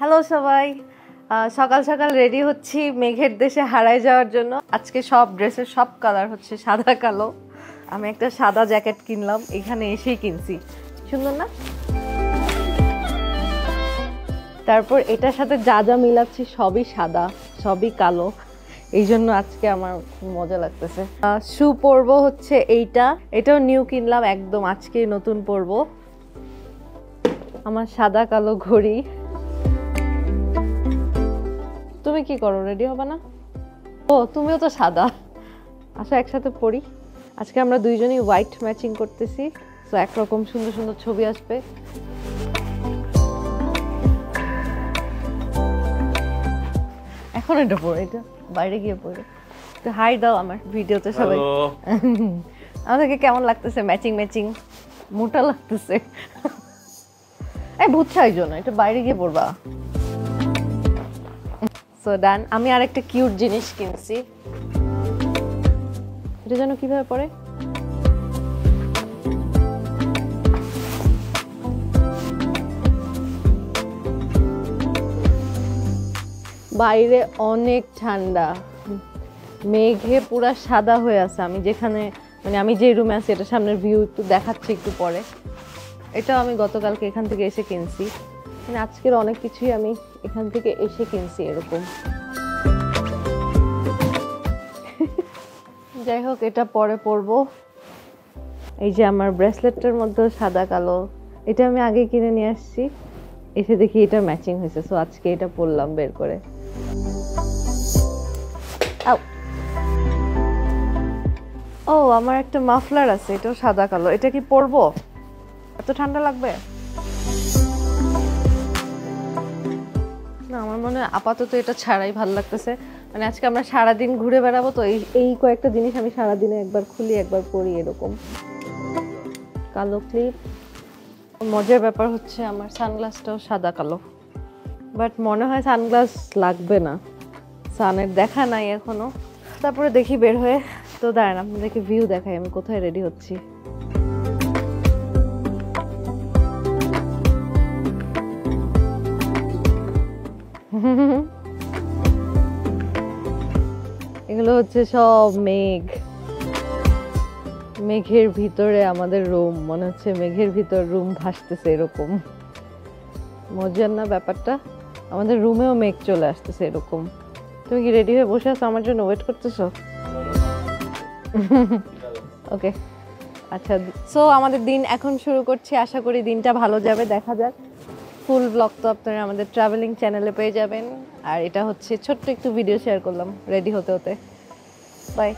Hello সবাই, সকাল সকাল রেডি হচ্ছি মেঘের দেশে হারায় যাওয়ার জন্য। আজকে সব ড্রেসের সব কালার হচ্ছে সাদা কালো। আমি একটা সাদা জ্যাকেট কিনলাম, এখানে এসেই কিনছি। সুন্দর না? তারপর এটার সাথে যা যা মিলাচ্ছি সবই সাদা, সবই কালো, এই জন্য আজকে আমার খুব মজা লাগতেছে। শু পরবো হচ্ছে এটাও নিউ কিনলাম, একদম আজকেই নতুন পরবো। আমার সাদা কালো ঘড়ি। তুমি কি করো, রেডি হবে না? ও তুমিও তো সাদা। আচ্ছা একসাথে পড়ি। আজকে আমরা দুইজনই হোয়াইট ম্যাচিং করতেছি, তো একরকম সুন্দর সুন্দর ছবি আসবে। এখন এটা পড়ে, এটা বাইরে গিয়ে পড়ে। তো হাই দাও আমার ভিডিওতে সবাই। আমাদেরকে কেমন লাগতেছে ম্যাচিং ম্যাচিং? মোটা লাগতেছে। এই ভূত সাইজো না, এটা বাইরে গিয়ে পড়বা। সো ডান। আমি আরেকটা কিউট জিনিস কিনছি, এটা যেন কিভাবে পড়ে। বাইরে অনেক ঠান্ডা, মেঘে পুরা সাদা হয়ে আছে। আমি যেখানে আমি যে রুমে আছি এটা সামনের ভিউ একটু দেখাচ্ছি একটু পরে। এটাও আমি গতকালকে এখান থেকে এসে কিনছি, আজকের অনেক কিছুই আমি এখান থেকে এসে কিনছি এরকম। যাই হোক, এটা পরে পরবো। এই যে আমার ব্রেসলেটটার মধ্যে সাদা কালো, এটা আমি আগে কিনে নিয়ে আসছি, এসে দেখি এটা ম্যাচিং হয়েছে, সো আজকে এটা পরলাম বের করে। ও আমার একটা মাফলার আছে, এটাও সাদা কালো, এটা কি পরবো? এত ঠান্ডা লাগবে না, আমার মনে হয় আপাতত এটা ছাড়াই ভালো লাগতেছে। আজকে আমরা সারাদিন ঘুরে বেড়াবো, তো এই কয়েকটা জিনিস আমি সারাদিনে একবার খুলি একবার পরি এরকম। কালো ক্লিপ। মজার ব্যাপার হচ্ছে আমার সানগ্লাসটাও সাদা কালো, বাট মনে হয় সানগ্লাস লাগবে না, সানের দেখা নাই এখনো। তারপরে দেখি বের হয়ে। তো দাঁড়ান আপনাদেরকে ভিউ দেখাই আমি কোথায় রেডি হচ্ছি। এগুলো হচ্ছে সব মেঘ, মেঘের ভিতরে আমাদের রুম, মনে হচ্ছে মেঘের ভিতর রুম ভাসতেছে এরকম। মজার না ব্যাপারটা? আমাদের রুমেও মেঘ চলে আসতেছে এরকম। তুমি কি রেডি হয়ে বসে আছো, আমার জন্য ওয়েট করতেছো? ওকে আচ্ছা, সো আমাদের দিন এখন শুরু করছি, আশা করি দিনটা ভালো যাবে, দেখা যাক। ফুল ব্লগ তো আপনারা আমাদের ট্রাভেলিং চ্যানেলে পেয়ে যাবেন, আর এটা হচ্ছে ছোট্ট একটু ভিডিও শেয়ার করলাম রেডি হতে হতে। বাই।